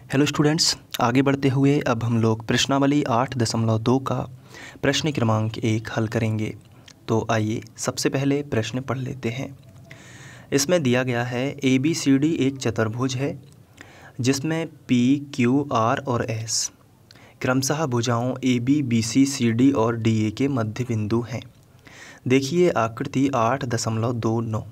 Hello students, आगे बढ़ते हुए अब हम लोग प्रश्नावली 8.2 का प्रश्न क्रमांक 1 हल करेंगे। तो आइए सबसे पहले प्रश्न पढ़ लेते हैं। इसमें दिया गया है ABCD एक चतुर्भुज है जिसमें P, Q, R और S क्रमशः भुजाओं AB, BC, CD और DA के मध्य बिंदु हैं। देखिए आकृति 8.29।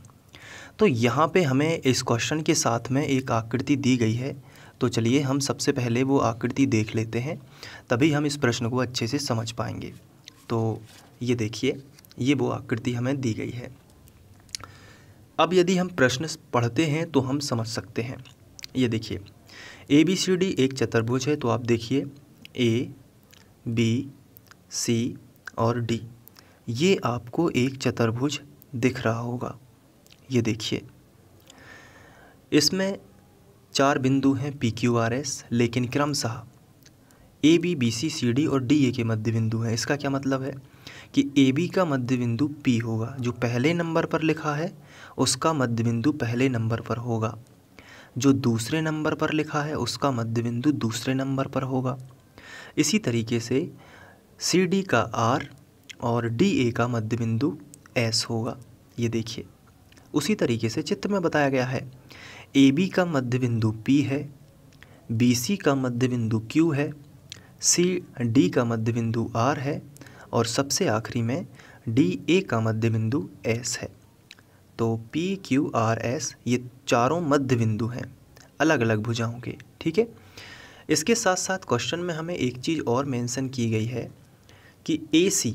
तो यहाँ पे हमें इस क्वेश्चन के साथ में एक आकृति दी गई है, तो चलिए हम सबसे पहले वो आकृति देख लेते हैं, तभी हम इस प्रश्न को अच्छे से समझ पाएंगे। तो ये देखिए, ये वो आकृति हमें दी गई है। अब यदि हम प्रश्न पढ़ते हैं तो हम समझ सकते हैं। ये देखिए ABCD एक चतुर्भुज है, तो आप देखिए A, B, C और D, ये आपको एक चतुर्भुज दिख रहा होगा। ये देखिए इसमें 4 बिंदु हैं PQRS, लेकिन क्रमशः AB, BC, CD और DA के मध्य बिंदु हैं। इसका क्या मतलब है कि AB का मध्य बिंदु P होगा, जो पहले नंबर पर लिखा है उसका मध्य बिंदु पहले नंबर पर होगा, जो दूसरे नंबर पर लिखा है उसका मध्य बिंदु दूसरे नंबर पर होगा। इसी तरीके से CD का R और DA का मध्य बिंदु S होगा। ये देखिए उसी तरीके से चित्र में बताया गया है। AB का मध्य बिंदु P है, BC का मध्य बिंदु Q है, CD का मध्य बिंदु R है और सबसे आखिरी में DA का मध्य बिंदु S है। तो P, Q, R, S ये चारों मध्य बिंदु हैं अलग अलग भुजाओं के। ठीक है, इसके साथ साथ क्वेश्चन में हमें एक चीज़ और मेंशन की गई है कि AC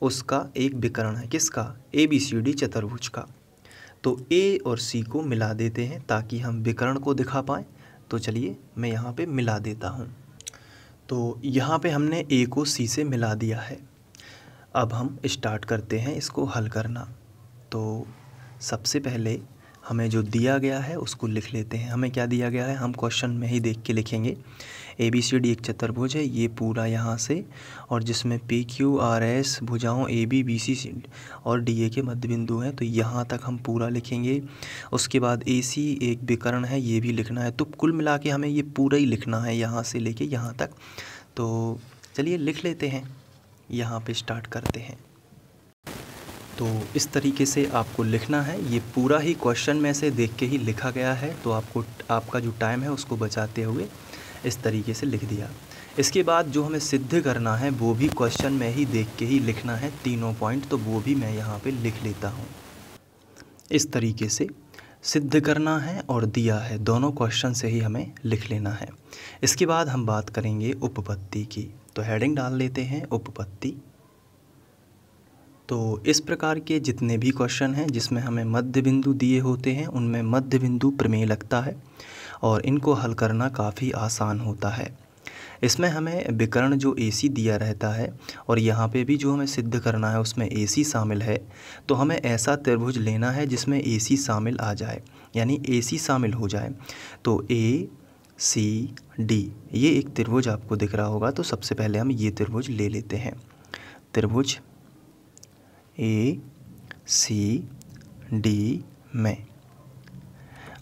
उसका एक विकर्ण है। किसका? ABCD चतुर्भुज का। तो A और C को मिला देते हैं ताकि हम विकर्ण को दिखा पाएँ। तो चलिए मैं यहाँ पे मिला देता हूँ। तो यहाँ पे हमने A को C से मिला दिया है। अब हम स्टार्ट करते हैं इसको हल करना। तो सबसे पहले हमें जो दिया गया है उसको लिख लेते हैं। हमें क्या दिया गया है हम क्वेश्चन में ही देख के लिखेंगे। ABCD एक चतुर्भुज है, ये पूरा यहाँ से, और जिसमें PQRS भुजाओं AB, BC और DA के मध्य बिंदु हैं, तो यहाँ तक हम पूरा लिखेंगे। उसके बाद AC एक विकर्ण है, ये भी लिखना है। तो कुल मिला के हमें ये पूरा ही लिखना है यहाँ से लेके यहाँ तक। तो चलिए लिख लेते हैं, यहाँ पे स्टार्ट करते हैं। तो इस तरीके से आपको लिखना है। ये पूरा ही क्वेश्चन में से देख के ही लिखा गया है, तो आपको आपका जो टाइम है उसको बचाते हुए इस तरीके से लिख दिया। इसके बाद जो हमें सिद्ध करना है वो भी क्वेश्चन में ही देख के ही लिखना है, तीनों पॉइंट, तो वो भी मैं यहाँ पे लिख लेता हूँ। इस तरीके से सिद्ध करना है और दिया है, दोनों क्वेश्चन से ही हमें लिख लेना है। इसके बाद हम बात करेंगे उपपत्ति की। तो हेडिंग डाल लेते हैं उपपत्ति। तो इस प्रकार के जितने भी क्वेश्चन हैं जिसमें हमें मध्य बिंदु दिए होते हैं उनमें मध्य बिंदु प्रमेय लगता है और इनको हल करना काफ़ी आसान होता है। इसमें हमें विकर्ण जो AC दिया रहता है और यहाँ पे भी जो हमें सिद्ध करना है उसमें AC शामिल है, तो हमें ऐसा त्रिभुज लेना है जिसमें AC शामिल आ जाए, यानी AC शामिल हो जाए। तो ACD ये एक त्रिभुज आपको दिख रहा होगा। तो सबसे पहले हम ये त्रिभुज ले लेते हैं, त्रिभुज ACD में।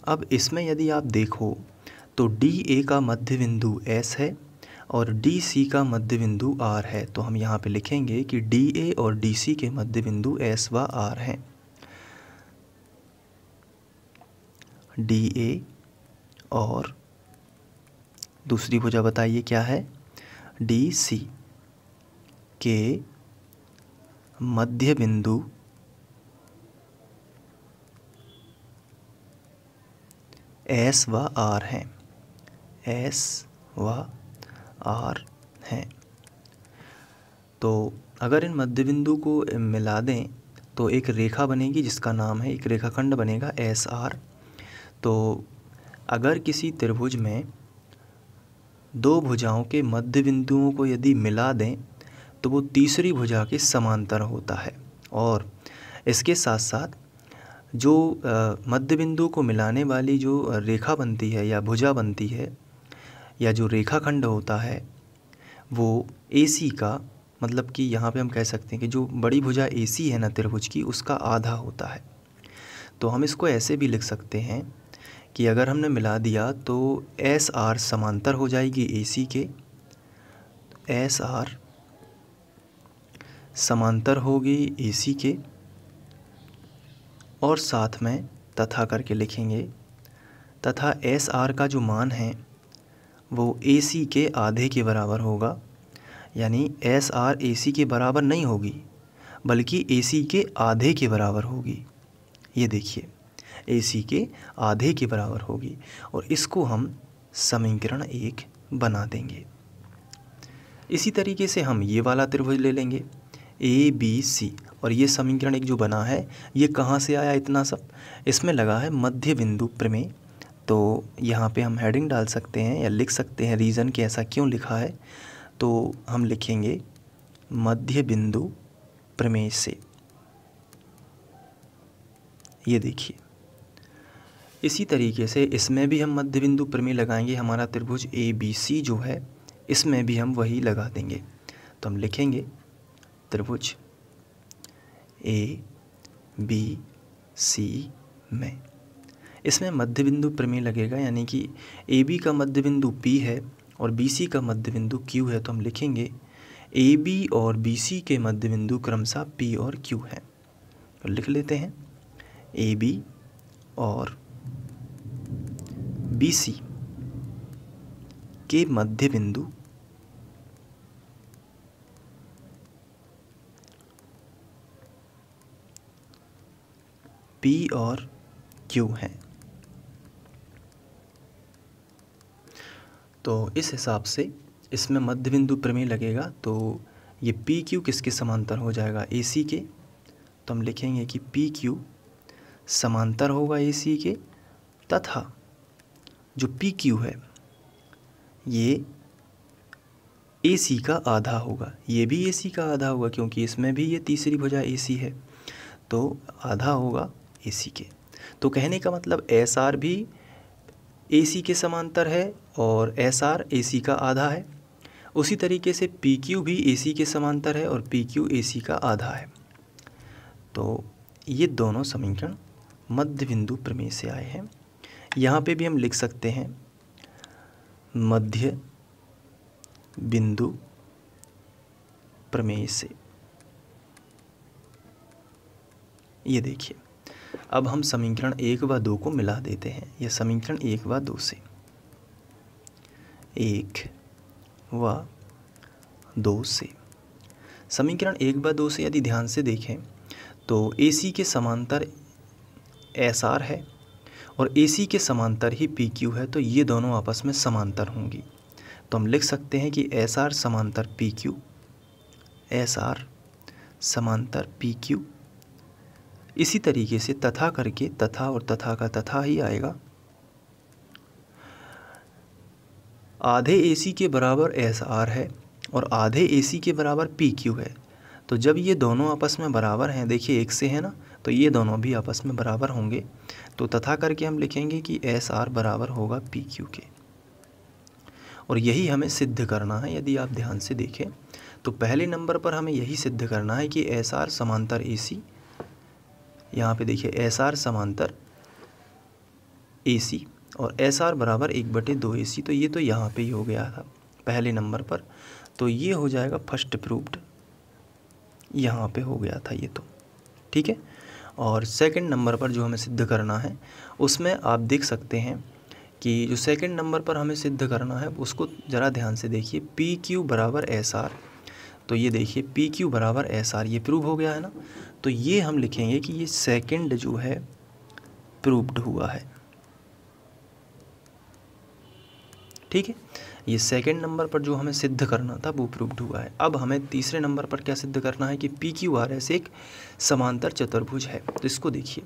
अब इसमें यदि आप देखो तो DA का मध्य बिंदु S है और DC का मध्य बिंदु R है। तो हम यहाँ पे लिखेंगे कि DA और DC के मध्य बिंदु S व R हैं। DA और दूसरी भुजा बताइए क्या है? DC के मध्य बिंदु S व R हैं, S व R हैं। तो अगर इन मध्य बिंदु को मिला दें तो एक रेखा बनेगी जिसका नाम है, एक रेखाखंड बनेगा SR। तो अगर किसी त्रिभुज में दो भुजाओं के मध्य बिंदुओं को यदि मिला दें तो वो तीसरी भुजा के समांतर होता है। और इसके साथ साथ जो मध्य बिंदु को मिलाने वाली जो रेखा बनती है या भुजा बनती है या जो रेखाखंड होता है वो AC का, मतलब कि यहाँ पे हम कह सकते हैं कि जो बड़ी भुजा AC है ना त्रिभुज की, उसका आधा होता है। तो हम इसको ऐसे भी लिख सकते हैं कि अगर हमने मिला दिया तो एस आर समांतर हो जाएगी ए सी के, एस आर समांतर होगी ए सी के, और साथ में तथा करके लिखेंगे, तथा एस आर का जो मान है वो ए सी के आधे के बराबर होगा। यानी एस आर ए सी के बराबर नहीं होगी बल्कि ए सी के आधे के बराबर होगी। ये देखिए ए सी के आधे के बराबर होगी, और इसको हम समीकरण 1 बना देंगे। इसी तरीके से हम ये वाला त्रिभुज ले लेंगे ए बी सी, और ये समीकरण 1 जो बना है ये कहाँ से आया इतना सब, इसमें लगा है मध्य बिंदु प्रमेय। तो यहाँ पे हम हेडिंग डाल सकते हैं या लिख सकते हैं रीज़न कि ऐसा क्यों लिखा है। तो हम लिखेंगे मध्य बिंदु प्रमेय से। ये देखिए इसी तरीके से इसमें भी हम मध्य बिंदु प्रमेय लगाएंगे। हमारा त्रिभुज ए बी सी जो है इसमें भी हम वही लगा देंगे। तो हम लिखेंगे त्रिभुज ए बी सी में, इसमें मध्य बिंदु प्रमेय लगेगा, यानी कि ए बी का मध्य बिंदु पी है और बी सी का मध्य बिंदु क्यू है। तो हम लिखेंगे ए बी और बी सी के मध्य बिंदु क्रमशः पी और क्यू है। तो लिख लेते हैं ए बी और बी सी के मध्य बिंदु पी और क्यू हैं। तो इस हिसाब से इसमें मध्य बिंदु प्रमेय लगेगा। तो ये पी क्यू किसके समांतर हो जाएगा, ए सी के। तो हम लिखेंगे कि पी क्यू समांतर होगा ए सी के, तथा जो पी क्यू है ये ए सी का आधा होगा। ये भी ए सी का आधा होगा क्योंकि इसमें भी ये तीसरी भुजा ए सी है, तो आधा होगा ए सी के। तो कहने का मतलब एस आर भी ए सी के समांतर है और एस आर ए सी का आधा है। उसी तरीके से पी क्यू भी ए सी के समांतर है और पी क्यू ए सी का आधा है। तो ये दोनों समीकरण मध्य बिंदु प्रमेय से आए हैं। यहाँ पे भी हम लिख सकते हैं मध्य बिंदु प्रमेय से। ये देखिए अब हम समीकरण 1 व 2 को मिला देते हैं। यह समीकरण 1 व 2 से, 1 व 2 से, समीकरण 1 व 2 से यदि ध्यान से देखें तो ए सी के समांतर एस आर है और ए सी के समांतर ही पी क्यू है, तो ये दोनों आपस में समांतर होंगी। तो हम लिख सकते हैं कि एस आर समांतर पी क्यू, एस आर समांतर पी क्यू। इसी तरीके से तथा करके, तथा और तथा का तथा ही आएगा, आधे ए सी के बराबर एस आर है और आधे ए सी के बराबर पी क्यू है। तो जब ये दोनों आपस में बराबर हैं, देखिए एक से है ना, तो ये दोनों भी आपस में बराबर होंगे। तो तथा करके हम लिखेंगे कि एस आर बराबर होगा पी क्यू के, और यही हमें सिद्ध करना है। यदि आप ध्यान से देखें तो पहले नंबर पर हमें यही सिद्ध करना है कि एस आर समांतर ए सी, यहाँ पे देखिए एस आर समांतर ए सी और एस आर बराबर 1/2 ए सी। तो ये तो यहाँ पे ही हो गया था पहले नंबर पर, तो ये हो जाएगा फर्स्ट प्रूव्ड, यहाँ पे हो गया था ये तो, ठीक है। और सेकंड नंबर पर जो हमें सिद्ध करना है उसमें आप देख सकते हैं कि जो सेकंड नंबर पर हमें सिद्ध करना है उसको ज़रा ध्यान से देखिए, पी क्यू बराबर एस आर। तो ये देखिए पी क्यू बराबर एस आर, ये प्रूव हो गया है ना। तो ये हम लिखेंगे कि ये सेकंड जो है प्रूव्ड हुआ है, ठीक है। ये सेकंड नंबर पर जो हमें सिद्ध करना था वो प्रूव्ड हुआ है। अब हमें तीसरे नंबर पर क्या सिद्ध करना है कि पी क्यू आर एस एक समांतर चतुर्भुज है। तो इसको देखिए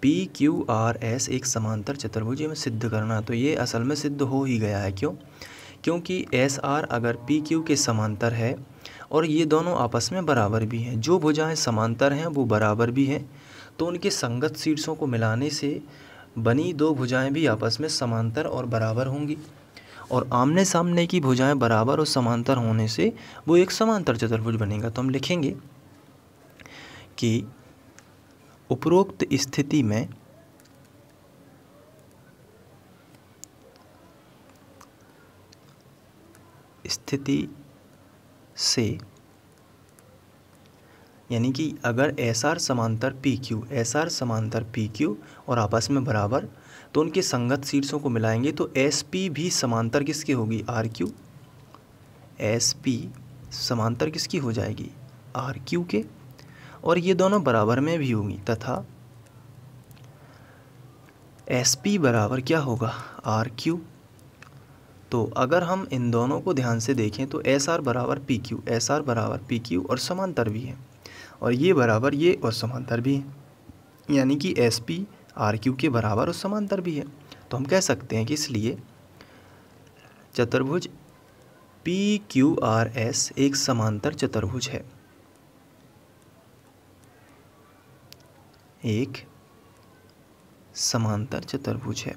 पी क्यू आर एस एक समांतर चतुर्भुज हमें सिद्ध करना, तो ये असल में सिद्ध हो ही गया है। क्यों? क्योंकि एस आर अगर पी क्यू के समांतर है और ये दोनों आपस में बराबर भी हैं, जो भुजाएं समांतर हैं वो बराबर भी हैं, तो उनके संगत शीर्षों को मिलाने से बनी दो भुजाएं भी आपस में समांतर और बराबर होंगी, और आमने सामने की भुजाएं बराबर और समांतर होने से वो एक समांतर चतुर्भुज बनेगा। तो हम लिखेंगे कि उपरोक्त स्थिति में स्थिति से, यानी कि अगर SR समांतर PQ, SR समांतर PQ और आपस में बराबर, तो उनके संगत शीर्षों को मिलाएंगे तो SP भी समांतर किसकी होगी, RQ। SP समांतर किसकी हो जाएगी, RQ के, और ये दोनों बराबर में भी होंगी, तथा SP बराबर क्या होगा, RQ। तो अगर हम इन दोनों को ध्यान से देखें तो SR बराबर PQ, SR बराबर PQ और समांतर भी है, और ये बराबर ये और समांतर भी है, यानी कि SP RQ के बराबर और समांतर भी है। तो हम कह सकते हैं कि इसलिए चतुर्भुज PQRS एक समांतर चतुर्भुज है, एक समांतर चतुर्भुज है,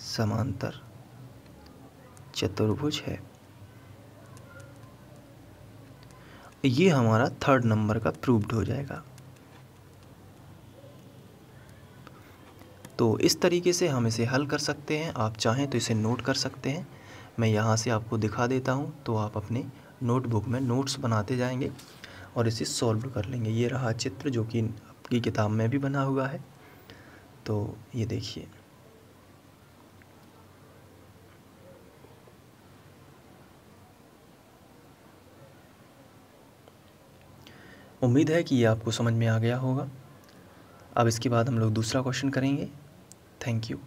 समांतर चतुर्भुज है। ये हमारा 3rd नंबर का प्रूव्ड हो जाएगा। तो इस तरीके से हम इसे हल कर सकते हैं, आप चाहें तो इसे नोट कर सकते हैं। मैं यहाँ से आपको दिखा देता हूँ, तो आप अपने नोटबुक में नोट्स बनाते जाएंगे और इसे सॉल्व कर लेंगे। ये रहा चित्र जो कि आपकी किताब में भी बना हुआ है, तो ये देखिए। उम्मीद है कि ये आपको समझ में आ गया होगा। अब इसके बाद हम लोग दूसरा क्वेश्चन करेंगे। Thank you.